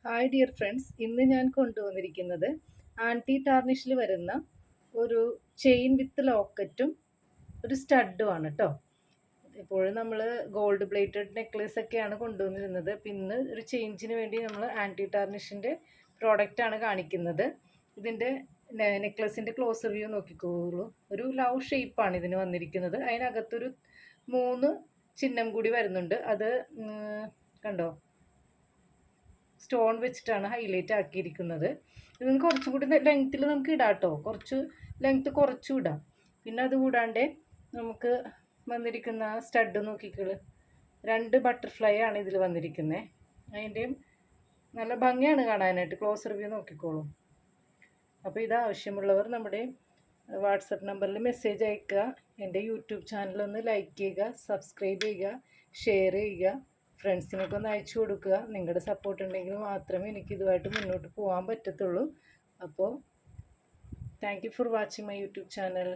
Hi dear friends, ഇന്ന് ഞാൻ കൊണ്ടുവന്നിരിക്കുന്നത് ആൻറ്റി ടാർണിഷിൽ വരുന്ന ഒരു ചെയിൻ വിത്ത് ലോക്കറ്റും ഒരു സ്റ്റഡുമാണ് കേട്ടോ. ഇപ്പോഴും നമ്മൾ ഗോൾഡ് പ്ലേറ്റഡ് നെക്ലേസ് ഒക്കെയാണ് കൊണ്ടുവന്നിരുന്നത്. അപ്പം ഇന്ന് ഒരു ചേഞ്ചിന് വേണ്ടി നമ്മൾ ആൻറ്റി ടാർണിഷിൻ്റെ പ്രോഡക്റ്റാണ് കാണിക്കുന്നത്. ഇതിൻ്റെ നെക്ലസിൻ്റെ ക്ലോസർ വ്യൂ നോക്കിക്കോളൂ. ഒരു ലവ് ഷേപ്പാണ് ഇതിന് വന്നിരിക്കുന്നത്. അതിനകത്തൊരു 3 ചിഹ്നം കൂടി വരുന്നുണ്ട്. അത് കണ്ടോ, സ്റ്റോൺ വെച്ചിട്ടാണ് ഹൈലൈറ്റ് ആക്കിയിരിക്കുന്നത്. ഇതിന് കുറച്ചും കൂടി ലെങ്ത്തിൽ നമുക്ക് ഇടാം കേട്ടോ, കുറച്ച് ലെങ്ത്ത് കുറച്ചും ഇടാം. പിന്നെ അതുകൂടാണ്ട് നമുക്ക് വന്നിരിക്കുന്ന സ്റ്റഡ് നോക്കിക്കള്, 2 ബട്ടർഫ്ലൈ ആണ് ഇതിൽ വന്നിരിക്കുന്നത്. അതിൻ്റെയും നല്ല ഭംഗിയാണ് കാണാനായിട്ട്. ക്ലോസർ വ്യൂ നോക്കിക്കോളൂ. അപ്പോൾ ഇത് ആവശ്യമുള്ളവർ നമ്മുടെ വാട്സപ്പ് നമ്പറിൽ മെസ്സേജ് അയയ്ക്കുക. എൻ്റെ യൂട്യൂബ് ചാനലൊന്ന് ലൈക്ക് ചെയ്യുക, സബ്സ്ക്രൈബ് ചെയ്യുക, ഷെയർ ചെയ്യുക, ഫ്രണ്ട്സിനൊക്കെ ഒന്ന് അയച്ചു കൊടുക്കുക. നിങ്ങളുടെ സപ്പോർട്ട് ഉണ്ടെങ്കിൽ മാത്രമേ എനിക്ക് ഇതുമായിട്ട് മുന്നോട്ട് പോകാൻ പറ്റത്തുള്ളൂ. അപ്പോൾ thank you for watching my YouTube channel.